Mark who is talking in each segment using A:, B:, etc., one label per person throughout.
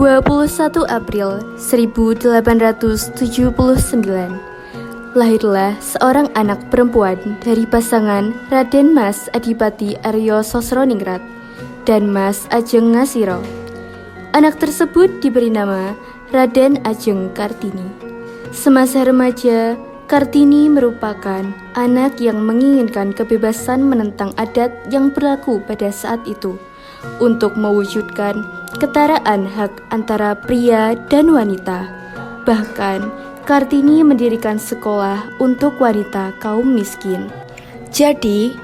A: 21 April 1879, lahirlah seorang anak perempuan dari pasangan Raden Mas Adipati Aryo Sosroningrat dan Mas Ajeng Ngasiro. Anak tersebut diberi nama Raden Ajeng Kartini. Semasa remaja, Kartini merupakan anak yang menginginkan kebebasan menentang adat yang berlaku pada saat itu untuk mewujudkan ketaraan hak antara pria dan wanita. Bahkan, Kartini mendirikan sekolah untuk wanita kaum miskin.
B: Jadi,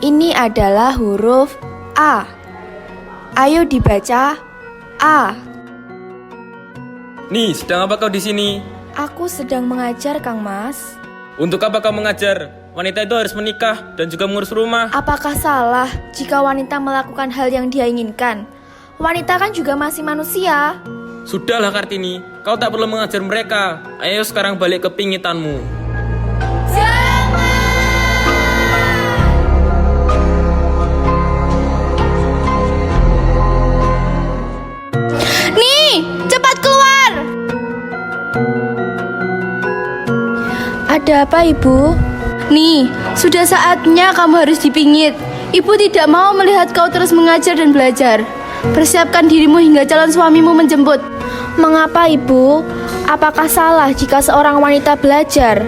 B: ini adalah huruf A. Ayo dibaca A.
C: Nih, sedang apa kau di sini?
B: Aku sedang mengajar, Kang Mas.
C: Untuk apa kau mengajar? Wanita itu harus menikah dan juga mengurus rumah.
B: Apakah salah jika wanita melakukan hal yang dia inginkan? Wanita kan juga masih manusia.
C: Sudahlah Kartini, kau tak perlu mengajar mereka. Ayo sekarang balik ke pingitanmu.
B: Nih, cepat keluar! Ada apa, Ibu? Nih, sudah saatnya kamu harus dipingit. Ibu tidak mau melihat kau terus mengajar dan belajar. Persiapkan dirimu hingga calon suamimu menjemput. Mengapa, Ibu? Apakah salah jika seorang wanita belajar?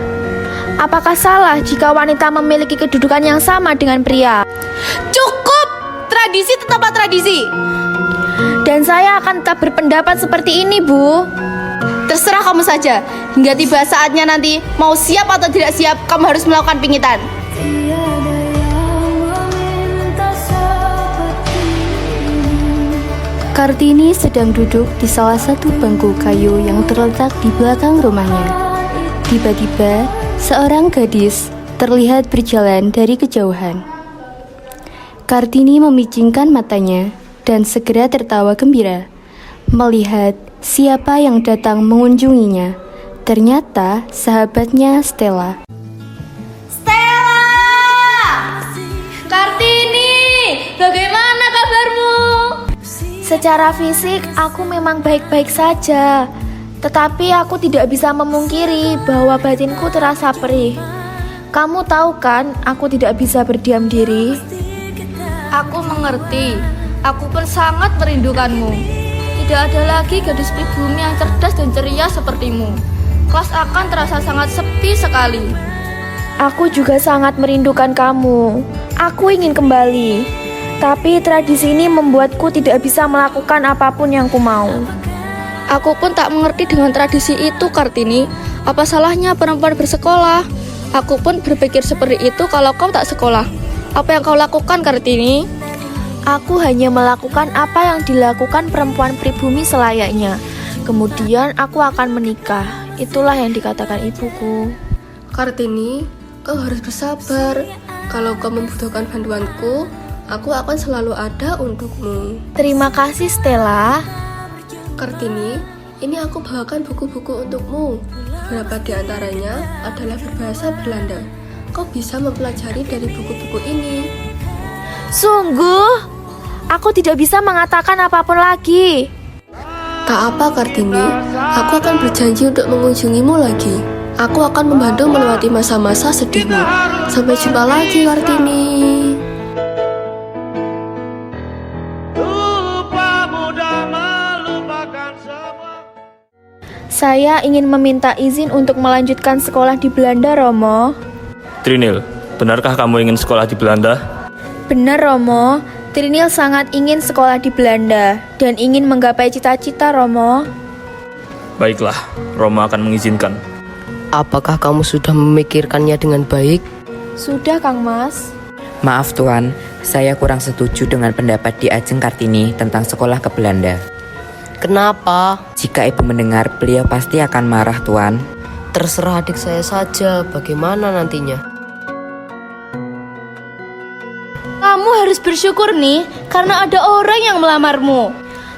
B: Apakah salah jika wanita memiliki kedudukan yang sama dengan pria? Cukup! Tradisi tetaplah tradisi. Dan saya akan tetap berpendapat seperti ini, Bu. Terserah kamu saja. Hingga tiba saatnya nanti, mau siap atau tidak siap, kamu harus melakukan pingitan.
A: Kartini sedang duduk di salah satu bangku kayu yang terletak di belakang rumahnya. Tiba-tiba, seorang gadis terlihat berjalan dari kejauhan. Kartini memicingkan matanya dan segera tertawa gembira melihat siapa yang datang mengunjunginya. Ternyata sahabatnya Stella.
B: Kartini, bagaimana kabarmu? Secara fisik aku memang baik-baik saja, tetapi aku tidak bisa memungkiri bahwa batinku terasa perih. Kamu tahu kan, aku tidak bisa berdiam diri.
D: Aku mengerti, aku pun sangat merindukanmu. Tidak ada lagi gadis pribumi yang cerdas dan ceria sepertimu. Kelas akan terasa sangat sepi sekali.
B: Aku juga sangat merindukan kamu. Aku ingin kembali. Tapi tradisi ini membuatku tidak bisa melakukan apapun yang ku mau.
D: Aku pun tak mengerti dengan tradisi itu, Kartini. Apa salahnya perempuan bersekolah? Aku pun berpikir seperti itu kalau kau tak sekolah. Apa yang kau lakukan, Kartini?
B: Aku hanya melakukan apa yang dilakukan perempuan pribumi selayaknya. Kemudian aku akan menikah. Itulah yang dikatakan ibuku.
E: Kartini, kau harus bersabar. Kalau kau membutuhkan bantuanku, aku akan selalu ada untukmu.
B: Terima kasih, Stella.
E: Kartini, ini aku bawakan buku-buku untukmu. Beberapa di antaranya adalah berbahasa Belanda. Kau bisa mempelajari dari buku-buku ini.
B: Sungguh? Aku tidak bisa mengatakan apapun lagi.
E: Tak apa, Kartini. Aku akan berjanji untuk mengunjungimu lagi. Aku akan membantu melewati masa-masa sedihmu. Sampai jumpa lagi, Kartini.
B: Saya ingin meminta izin untuk melanjutkan sekolah di Belanda, Romo.
C: Trinil, benarkah kamu ingin sekolah di Belanda?
B: Benar, Romo. Trinil sangat ingin sekolah di Belanda dan ingin menggapai cita-cita, Romo.
C: Baiklah, Romo akan mengizinkan.
F: Apakah kamu sudah memikirkannya dengan baik?
B: Sudah, Kang Mas.
G: Maaf Tuan, saya kurang setuju dengan pendapat Di Ajeng Kartini tentang sekolah ke Belanda.
F: Kenapa?
G: Jika ibu mendengar, beliau pasti akan marah Tuan.
F: Terserah adik saya saja, bagaimana nantinya?
B: Kamu harus bersyukur nih, karena ada orang yang melamarmu.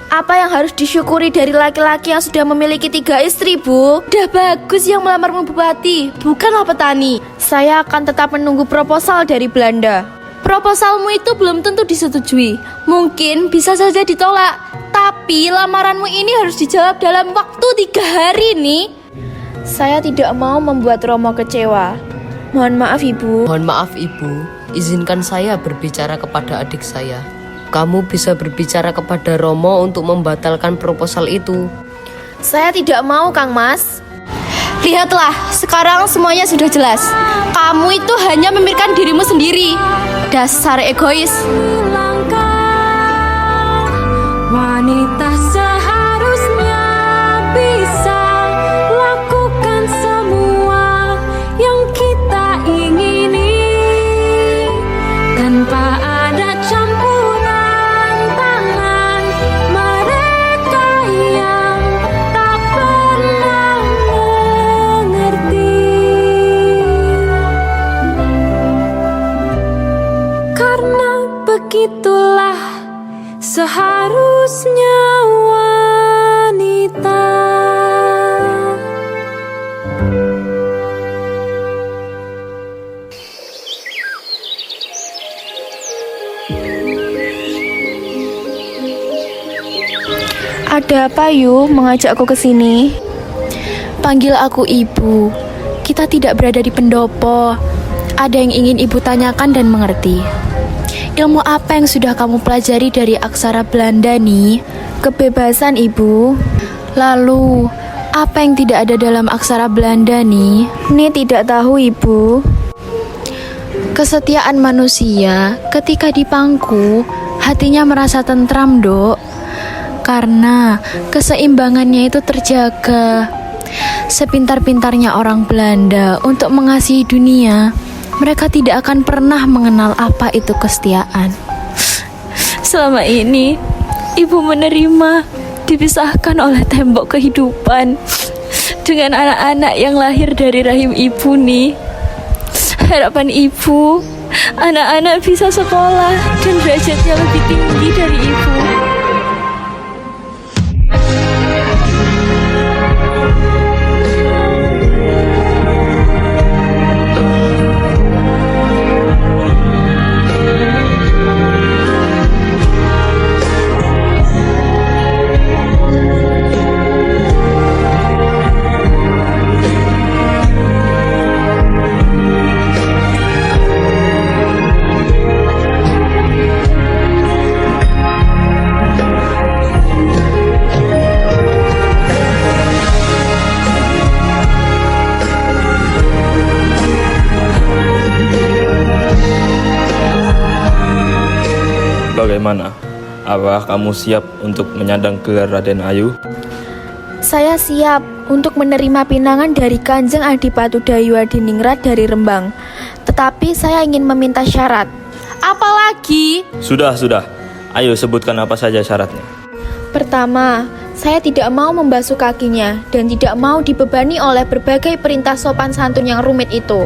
B: Apa yang harus disyukuri dari laki-laki yang sudah memiliki 3 istri, Bu? Udah bagus yang melamarmu bupati, bukanlah petani. Saya akan tetap menunggu proposal dari Belanda. Proposalmu itu belum tentu disetujui. Mungkin bisa saja ditolak. Tapi lamaranmu ini harus dijawab dalam waktu 3 hari nih. Saya tidak mau membuat Romo kecewa. Mohon maaf Ibu.
F: Mohon maaf Ibu, izinkan saya berbicara kepada adik saya. Kamu bisa berbicara kepada Romo untuk membatalkan proposal itu.
B: Saya tidak mau Kang Mas. Lihatlah, sekarang semuanya sudah jelas. Kamu itu hanya memikirkan dirimu sendiri. Dasar egois.
H: Wanita seharusnya bisa lakukan semua yang kita ingini tanpa ada campuran tangan mereka yang tak pernah mengerti. Karena begitulah seharusnya wanita.
B: Ada apa Yu mengajakku ke sini? Panggil aku Ibu. Kita tidak berada di pendopo. Ada yang ingin Ibu tanyakan dan mengerti. Ilmu apa yang sudah kamu pelajari dari aksara Belanda nih? Kebebasan Ibu. Lalu, apa yang tidak ada dalam aksara Belanda nih? Nih tidak tahu Ibu. Kesetiaan manusia ketika di pangku, hatinya merasa tentram, Dok. Karena keseimbangannya itu terjaga. Sepintar-pintarnya orang Belanda untuk mengasihi dunia, mereka tidak akan pernah mengenal apa itu kesetiaan. Selama ini, Ibu menerima dipisahkan oleh tembok kehidupan dengan anak-anak yang lahir dari rahim Ibu nih. Harapan Ibu, anak-anak bisa sekolah dan derajatnya lebih tinggi dari Ibu.
C: Bagaimana? Apakah kamu siap untuk menyandang gelar Raden Ayu?
B: Saya siap untuk menerima pinangan dari Kanjeng Adipati Dayu Adiningrat dari Rembang. Tetapi saya ingin meminta syarat. Apalagi?
C: Sudah. Ayo sebutkan apa saja syaratnya.
B: Pertama, saya tidak mau membasuh kakinya dan tidak mau dibebani oleh berbagai perintah sopan santun yang rumit itu.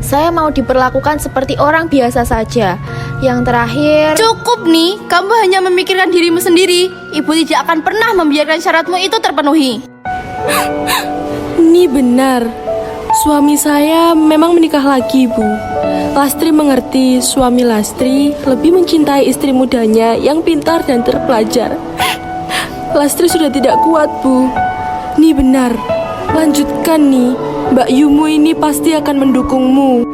B: Saya mau diperlakukan seperti orang biasa saja. Yang terakhir... Cukup nih, kamu hanya memikirkan dirimu sendiri. Ibu tidak akan pernah membiarkan syaratmu itu terpenuhi.
E: Ini benar. Suami saya memang menikah lagi, Bu. Lastri mengerti suami Lastri lebih mencintai istri mudanya yang pintar dan terpelajar. Lastri sudah tidak kuat, Bu. Nih benar. Lanjutkan nih. Mbak Yumu ini pasti akan mendukungmu.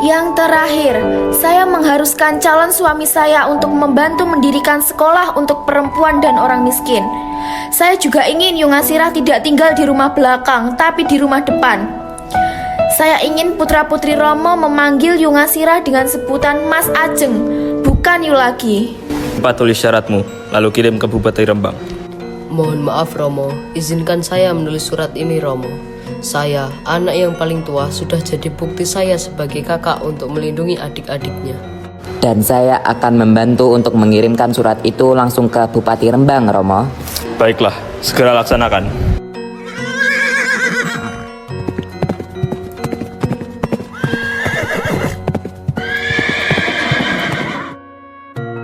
B: Yang terakhir, saya mengharuskan calon suami saya untuk membantu mendirikan sekolah untuk perempuan dan orang miskin. Saya juga ingin Yungasirah tidak tinggal di rumah belakang, tapi di rumah depan. Saya ingin putra-putri Romo memanggil Yungasirah dengan sebutan Mas Ajeng, bukan Yu lagi.
C: Cepat tulis syaratmu, lalu kirim ke Bupati Rembang.
F: Mohon maaf Romo, izinkan saya menulis surat ini Romo. Saya, anak yang paling tua, sudah jadi bukti saya sebagai kakak untuk melindungi adik-adiknya.
G: Dan saya akan membantu untuk mengirimkan surat itu langsung ke Bupati Rembang, Romo.
C: Baiklah, segera laksanakan.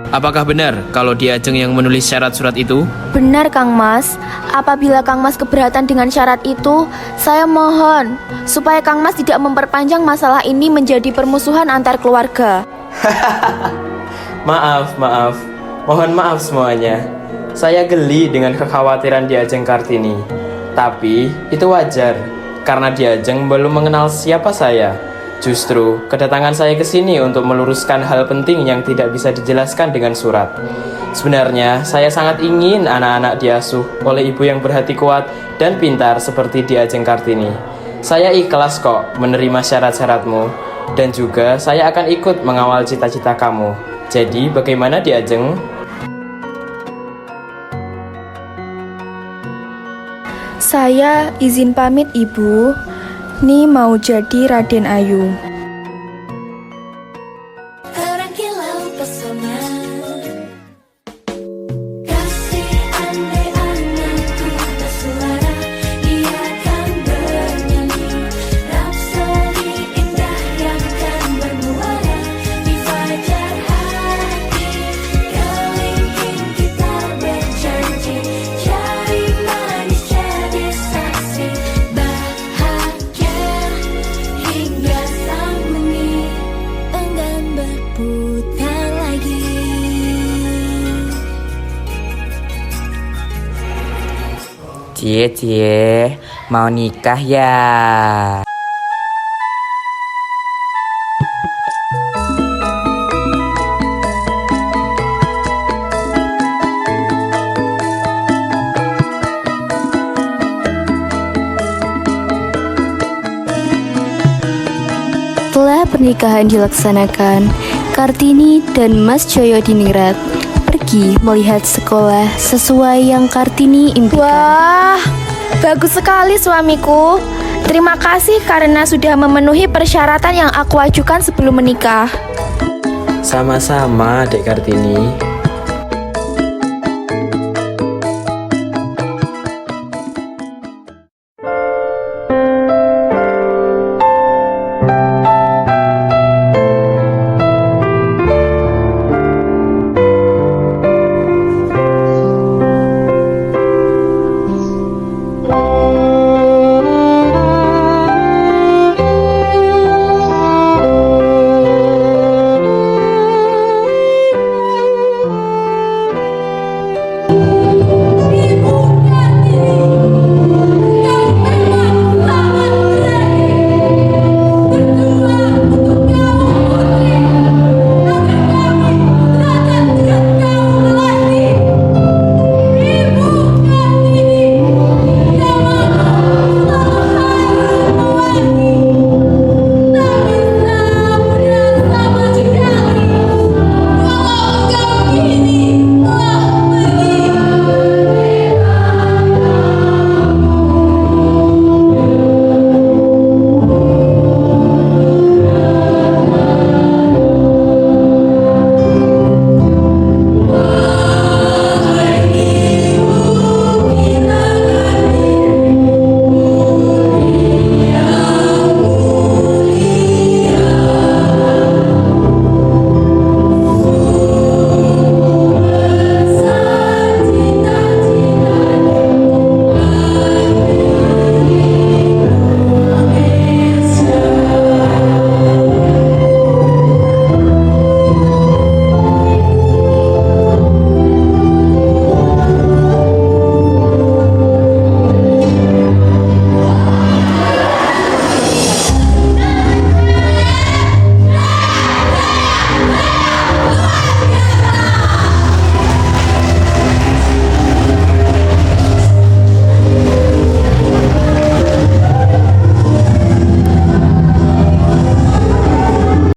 C: Apakah benar kalau Dia Ajeng yang menulis syarat surat itu?
B: Benar Kang Mas. Apabila Kang Mas keberatan dengan syarat itu, saya mohon supaya Kang Mas tidak memperpanjang masalah ini menjadi permusuhan antar keluarga.
I: Maaf. Mohon maaf semuanya. saya geli dengan kekhawatiran Di Ajeng Kartini. Tapi itu wajar, karena Di Ajeng belum mengenal siapa saya. Justru, kedatangan saya ke sini untuk meluruskan hal penting yang tidak bisa dijelaskan dengan surat. Sebenarnya, saya sangat ingin anak-anak diasuh oleh ibu yang berhati kuat dan pintar seperti Di Ajeng Kartini. Saya ikhlas kok menerima syarat-syaratmu, dan juga saya akan ikut mengawal cita-cita kamu. Jadi, bagaimana Di Ajeng?
B: Saya izin pamit Ibu. Ni mau jadi Raden Ayu.
H: Terang kilau pesona, kasih andai anakku bersuara, ia akan bernyanyi rapsodi indah yang akan bermuara di fajar hati. Kelingking kita berjanji, jari manis jadi saksi bahagia hingga sang bumi enggan berputar lagi.
G: Cie, mau nikah ya?
A: Setelah pernikahan dilaksanakan, Kartini dan Mas Joyo Diningrat pergi melihat sekolah sesuai yang Kartini impikan.
B: Wah, bagus sekali suamiku. Terima kasih karena sudah memenuhi persyaratan yang aku ajukan sebelum menikah.
I: Sama-sama, Dek Kartini.